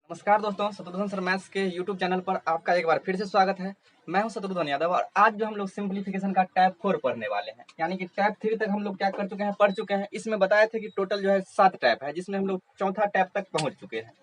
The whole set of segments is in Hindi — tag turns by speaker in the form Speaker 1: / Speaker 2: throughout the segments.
Speaker 1: नमस्कार दोस्तों, शत्रुघ्न सर मैथ्स के यूट्यूब चैनल पर आपका एक बार फिर से स्वागत है। मैं हूं शत्रुघ्न यादव और आज जो हम लोग सिंप्लीफिकेशन का टैब 4 पढ़ने वाले हैं, यानी कि टैब 3 तक हम लोग क्या कर चुके हैं, पढ़ चुके हैं। इसमें बताए थे कि टोटल जो है 7 टैब है, जिसमें हम लोग चौथा टैब तक पहुंच चुके हैं।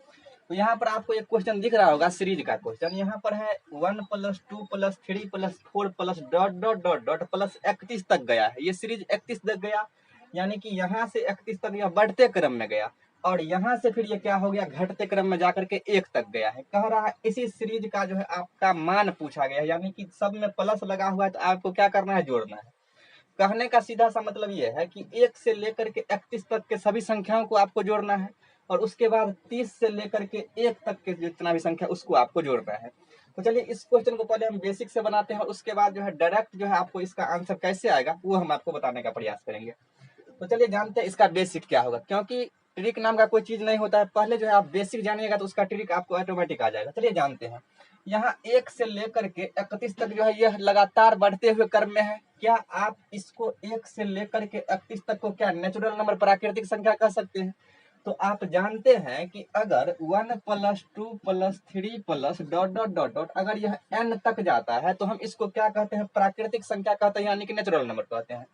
Speaker 1: तो यहाँ पर आपको एक क्वेश्चन दिख रहा होगा, सीरीज का क्वेश्चन। यहाँ पर है 1 + 2 + 3 + 4 + dot dot dot dot plus 31 तक गया है। ये सीरीज 31 तक गया, यानी कि यहाँ से 31 तक यह बढ़ते क्रम में गया और यहाँ से फिर ये क्या हो गया, घटते क्रम में जाकर के 1 तक गया है। कह रहा है इसी सीरीज का जो है आपका मान पूछा गया है, यानी कि सब में प्लस लगा हुआ है, तो आपको क्या करना है, जोड़ना है। कहने का सीधा सा मतलब ये है कि 1 से लेकर के 31 तक के सभी संख्याओं को आपको जोड़ना है और उसके बाद 30 से लेकर के 1 तक के जितना भी संख्या उसको आपको जोड़ना है। तो चलिए इस क्वेश्चन को पहले हम बेसिक से बनाते हैं और उसके बाद जो है डायरेक्ट जो है आपको इसका आंसर कैसे आएगा वो हम आपको बताने का प्रयास करेंगे। तो चलिए जानते हैं इसका बेसिक क्या होगा, क्योंकि ट्रिक नाम का कोई चीज नहीं होता है। पहले जो है आप बेसिक जानिएगा तो उसका ट्रिक आपको ऑटोमेटिक आ जाएगा। चलिए जानते हैं। यहाँ 1 से लेकर के 31 तक जो है यह लगातार बढ़ते हुए क्रम में है। क्या आप इसको 1 से लेकर के 31 तक को क्या नेचुरल नंबर, प्राकृतिक संख्या कह सकते हैं? तो आप जानते हैं कि अगर 1 + 2 + 3 + डॉट डॉट डॉट डॉट अगर यह n तक जाता है तो हम इसको क्या कहते हैं, प्राकृतिक संख्या कहते हैं, यानी कि नेचुरल नंबर कहते हैं।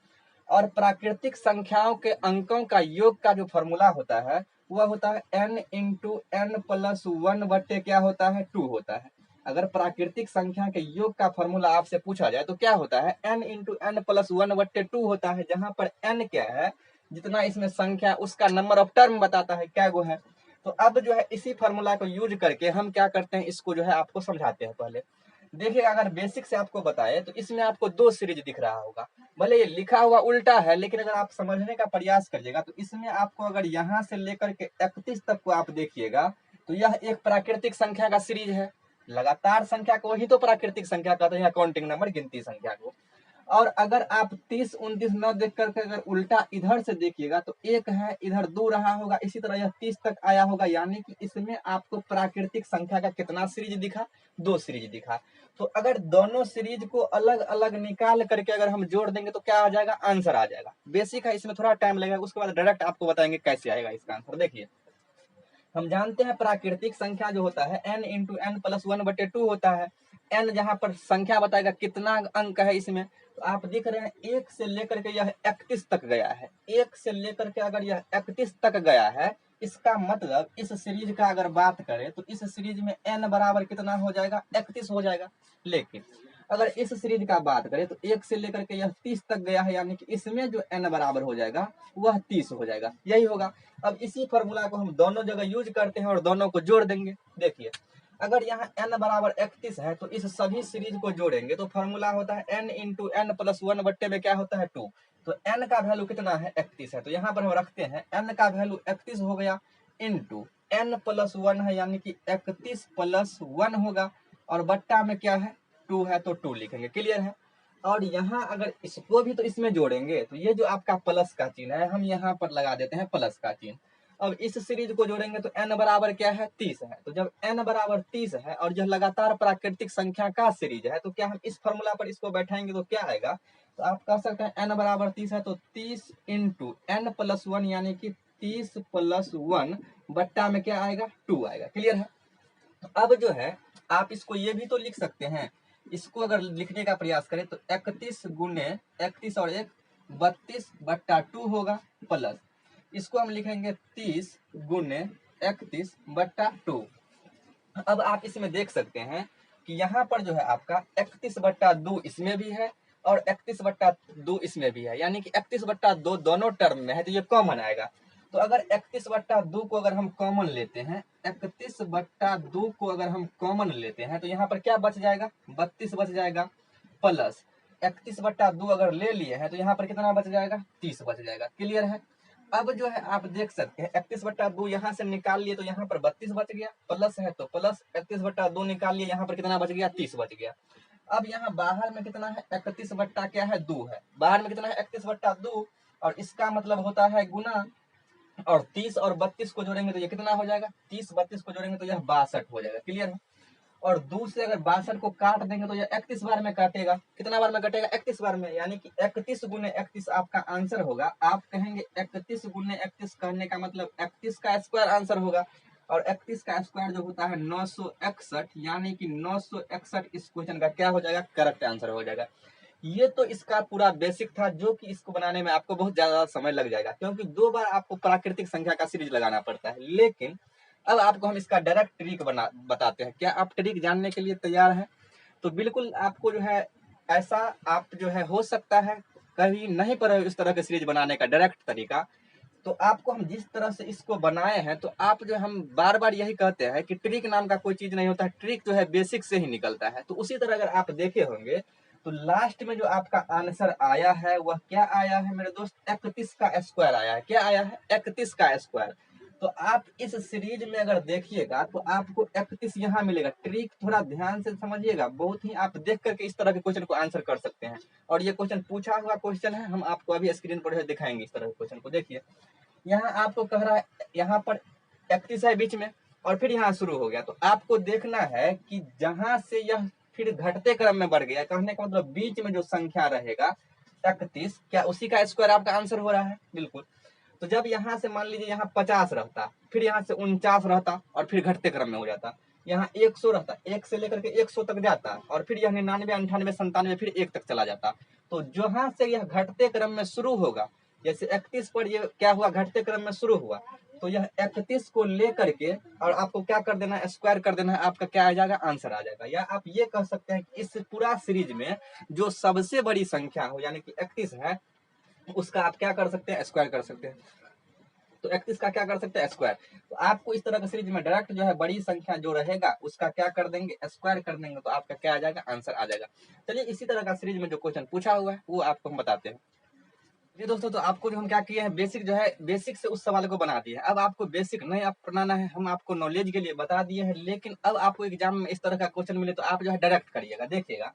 Speaker 1: और प्राकृतिक संख्याओं के अंकों का योग का जो फॉर्मूला होता है वह होता है n × n+1 बट्टे क्या होता है, 2 होता है। अगर प्राकृतिक संख्या के योग का फॉर्मूला आपसे पूछा जाए तो क्या होता है, n × n+1 बट्टे 2 होता है, जहां पर n क्या है, जितना इसमें संख्या उसका नंबर ऑफ टर्म बताता है क्या गो है। तो अब जो है इसी फॉर्मूला को यूज करके हम क्या करते हैं, इसको जो है आपको समझाते हैं। पहले देखिए, अगर बेसिक से आपको बताए तो इसमें आपको 2 सीरीज दिख रहा होगा। भले ये लिखा हुआ उल्टा है, लेकिन अगर आप समझने का प्रयास करिएगा तो इसमें आपको अगर यहाँ से लेकर के 31 तक को आप देखिएगा तो यह एक प्राकृतिक संख्या का सीरीज है। लगातार संख्या को ही तो प्राकृतिक संख्या कहते हैं, काउंटिंग नंबर, गिनती संख्या को। और अगर आप 30, 29 न देख करके अगर उल्टा इधर से देखिएगा तो 1 है, इधर 2 रहा होगा, इसी तरह यह 30 तक आया होगा, यानी कि इसमें आपको प्राकृतिक संख्या का कितना सीरीज दिखा, 2 सीरीज दिखा। तो अगर दोनों सीरीज को अलग अलग निकाल करके अगर हम जोड़ देंगे तो क्या आ जाएगा, आंसर आ जाएगा। बेसिक है, इसमें थोड़ा टाइम लगेगा, उसके बाद डायरेक्ट आपको बताएंगे कैसे आएगा इसका आंसर। देखिए, हम जानते हैं प्राकृतिक संख्या जो होता है n × n+1/2 होता है। n जहां पर संख्या बताएगा कितना अंक है इसमें, तो आप देख रहे हैं 1 से लेकर के यह 31 तक गया है। 1 से लेकर के अगर यह 31 तक गया है, इसका मतलब इस सीरीज का अगर बात करें तो इस सीरीज में n बराबर कितना हो जाएगा, 31 हो जाएगा। लेकिन अगर इस सीरीज का बात करें तो 1 से लेकर के यह 30 तक गया है, यानी कि इसमें जो n बराबर हो जाएगा वह 30 हो जाएगा, यही होगा। अब इसी फॉर्मूला को हम दोनों जगह यूज करते हैं और दोनों को जोड़ देंगे। देखिए, अगर यहाँ n बराबर 31 है तो इस सभी सीरीज को जोड़ेंगे तो फॉर्मूला होता है n × n+1 बट्टे में क्या होता है, 2। तो n का वैल्यू कितना है, 31 है, तो यहाँ पर हम रखते हैं n का वैल्यू 31 हो गया, इंटू n+1 है, यानी कि 31 + 1 होगा, और बट्टा में क्या है, 2 है, तो 2 लिखेंगे। क्लियर है। और यहाँ अगर इसको भी तो इसमें जोड़ेंगे तो ये जो आपका प्लस का चिन्ह है हम यहाँ पर लगा देते हैं प्लस का चिन्ह। अब इस सीरीज को जोड़ेंगे तो n बराबर क्या है, 30 है। तो जब n बराबर 30 है और यह लगातार प्राकृतिक संख्या का सीरीज है तो क्या हम इस फॉर्मूला पर इसको बैठाएंगे तो क्या आएगा, तो आप कह सकते हैं n बराबर 30 है तो 30 × n+1, यानी कि 30 + 1 बट्टा में क्या आएगा, 2 आएगा। क्लियर है। अब जो है आप इसको ये भी तो लिख सकते हैं, इसको अगर लिखने का प्रयास करें तो 31 × 31 और 1 32/2 होगा, प्लस इसको हम लिखेंगे 30 × 31/2। अब आप इसमें देख सकते हैं कि यहाँ पर जो है आपका 31/2 इसमें भी है और 31/2 इसमें भी है, यानी कि 31/2 दोनों टर्म में है, तो ये कॉमन आएगा। तो अगर 31/2 को अगर हम कॉमन लेते हैं, 31/2 को अगर हम कॉमन लेते हैं तो यहाँ पर क्या बच जाएगा, 32 बच जाएगा, प्लस 31/2 अगर ले लिए हैं तो यहाँ पर कितना बच जाएगा, 30 बच जाएगा। क्लियर है। अब जो है आप देख सकते हैं 31/2 यहाँ से निकाल लिए तो यहाँ पर 32 बच गया, प्लस है तो प्लस 31/2 निकाल लिए, यहाँ पर कितना बच गया, 30 बच गया। अब यहाँ बाहर में कितना है, 31 बट्टा क्या है, 2 है, बाहर में कितना है, 31/2, और इसका मतलब होता है गुना, और 30 और 32 को जोड़ेंगे तो ये कितना हो जाएगा, 30 32 को जोड़ेंगे तो यह 62 हो जाएगा। क्लियर है। और 2 से अगर 62 को काट देंगे तो यह 31 बार में काटेगा, कितना बार में कटेगा, 31 बार में, यानी कि 31 × 31 आपका आंसर होगा। आप कहेंगे 31 × 31 कहने का मतलब 31 का स्क्वायर आंसर होगा, और 31 का स्क्वायर जो होता है 961, यानी कि 961 इस क्वेश्चन का क्या हो जाएगा, करेक्ट आंसर हो जाएगा। ये तो इसका पूरा बेसिक था, जो कि इसको बनाने में आपको बहुत ज्यादा समय लग जाएगा, क्योंकि 2 बार आपको प्राकृतिक संख्या का सीरीज लगाना पड़ता है। लेकिन अब आपको हम इसका डायरेक्ट ट्रिक बताते हैं। क्या आप ट्रिक जानने के लिए तैयार हैं? तो बिल्कुल आपको जो है ऐसा आप जो है हो सकता है कभी नहीं पढ़े इस तरह के सीरीज बनाने का डायरेक्ट तरीका। तो आपको हम जिस तरह से इसको बनाए हैं, तो आप जो हम बार बार यही कहते हैं कि ट्रिक नाम का कोई चीज नहीं होता है, ट्रिक जो है बेसिक से ही निकलता है। तो उसी तरह अगर आप देखे होंगे तो लास्ट में जो आपका आंसर आया है वह क्या आया है मेरे दोस्त, 31 का स्क्वायर आया है। क्या आया है, 31 का स्क्वायर। तो आप इस सीरीज में अगर देखिएगा तो आपको 31 यहाँ मिलेगा। ट्रिक थोड़ा ध्यान से समझिएगा, बहुत ही आप देख करके इस तरह के क्वेश्चन को आंसर कर सकते हैं। और ये क्वेश्चन पूछा हुआ क्वेश्चन है, हम आपको अभी स्क्रीन पर दिखाएंगे इस तरह के क्वेश्चन को। देखिए यहाँ आपको कह रहा है यहाँ पर 31 है बीच में और फिर यहाँ शुरू हो गया, तो आपको देखना है कि जहां से यह फिर घटते क्रम में बढ़ गया, कहने का मतलब बीच में जो संख्या रहेगा 31, क्या उसी का स्क्वायर आपका आंसर हो रहा है? बिल्कुल। तो जब यहाँ से मान लीजिए यहाँ 50 रहता, फिर यहाँ से 49 रहता और फिर घटते क्रम में हो जाता, यहाँ 100 रहता, 1 से लेकर के 100 तक जाता और फिर यह 99, 98, 97 फिर 1 तक चला जाता। तो जहां से यह घटते क्रम में शुरू होगा, जैसे 31 पर ये क्या हुआ, घटते क्रम में शुरू हुआ, तो यह 31 को लेकर के और आपको क्या कर देना है, स्क्वायर कर देना है, आपका क्या आ जाएगा, आंसर आ जाएगा। या आप ये कह सकते हैं कि इस पूरा सीरीज में जो सबसे बड़ी संख्या हो यानी कि 31 है, उसका आप क्या कर सकते हैं, स्क्वायर कर सकते हैं। तो 31 का क्या कर सकते हैं, स्क्वायर। तो आपको इस तरह का सीरीज में डायरेक्ट जो है बड़ी संख्या जो रहेगा उसका क्या कर देंगे, स्क्वायर कर देंगे, तो आपका क्या आ जाएगा, आंसर आ जाएगा। चलिए इसी तरह का सीरीज में जो क्वेश्चन पूछा हुआ है वो आपको हम बताते हैं। ये दोस्तों, तो आपको जो हम क्या किए हैं, बेसिक जो है बेसिक से उस सवाल को बना दिए। अब आपको बेसिक नहीं आप बनाना है, हम आपको नॉलेज के लिए बता दिए हैं। लेकिन अब आपको एग्जाम में इस तरह का क्वेश्चन मिले तो आप जो है डायरेक्ट करिएगा। देखिएगा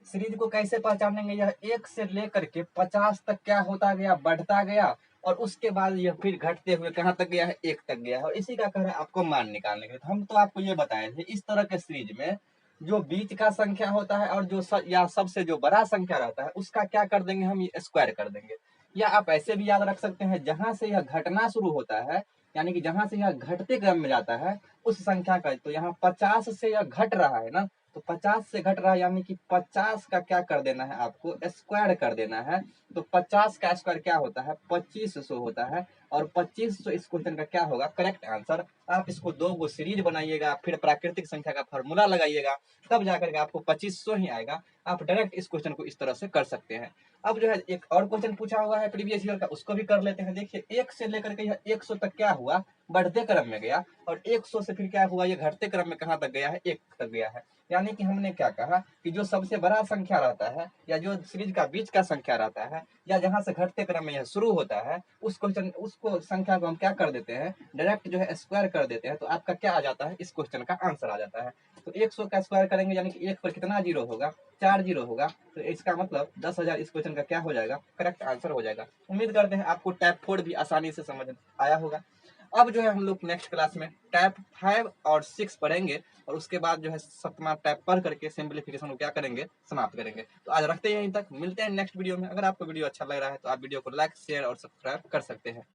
Speaker 1: सीरीज को कैसे पहचानेंगे, यह 1 से लेकर के 50 तक क्या होता गया, बढ़ता गया, और उसके बाद यह फिर घटते हुए कहाँ तक गया है, 1 तक गया है। और इसी का कह रहा है आपको मान निकालने के। तो हम तो आपको ये बताए थे इस तरह के सीरीज में जो बीच का संख्या होता है और जो या सबसे जो बड़ा संख्या रहता है उसका क्या कर देंगे, हम ये स्क्वायर कर देंगे। या आप ऐसे भी याद रख सकते हैं, जहां से यह घटना शुरू होता है, यानी कि जहां से यह घटते क्रम में जाता है उस संख्या का, तो यहाँ 50 से यह घट रहा है ना, तो 50 से घट रहा है, यानी कि 50 का क्या कर देना है, आपको स्क्वायर कर देना है। तो 50 का स्क्वायर क्या होता है, 2500 होता है। और 2500 इस क्वेश्चन का क्या होगा, करेक्ट आंसर। आप इसको 2 गो सीरीज बनाइएगा, फिर प्राकृतिक संख्या का फॉर्मूला लगाइएगा, तब जाकर के आपको 2500 ही आएगा। आप डायरेक्ट इस क्वेश्चन को इस तरह से कर सकते हैं। अब जो है एक और क्वेश्चन पूछा हुआ है प्रीवियस ईयर का, उसको भी कर लेते हैं। देखिए 1 से लेकर के यह 100 तक क्या हुआ, बढ़ते क्रम में गया, और 100 से फिर क्या हुआ, ये घटते क्रम में कहाँ तक गया है, 1 तक गया है। यानी कि हमने क्या कहा कि जो सबसे बड़ा संख्या रहता है या जो सीरीज का बीच का संख्या रहता है या जहां से घटते क्रम में यह शुरू होता है, उस क्वेश्चन उसको संख्या को हम क्या कर देते हैं, डायरेक्ट जो है स्क्वायर कर देते हैं। तो आपका क्या आ जाता है, इस क्वेश्चन का आंसर आ जाता है। तो 100 का स्क्वायर करेंगे, यानी कि 1 पर कितना जीरो होगा, 4 जीरो होगा। तो इसका मतलब 10,000 इस क्वेश्चन का क्या हो जाएगा, करेक्ट आंसर हो जाएगा। उम्मीद करते हैं आपको टाइप 4 भी आसानी से समझ आया होगा। अब जो है हम लोग नेक्स्ट क्लास में टाइप 5 और 6 पढ़ेंगे, और उसके बाद जो है 7वां टाइप पढ़ करके सिंप्लीफिकेशन को क्या करेंगे, समाप्त करेंगे। तो आज रखते हैं यहीं तक, मिलते हैं नेक्स्ट वीडियो में। अगर आपको वीडियो अच्छा लग रहा है तो आप वीडियो को लाइक, शेयर और सब्सक्राइब कर सकते हैं।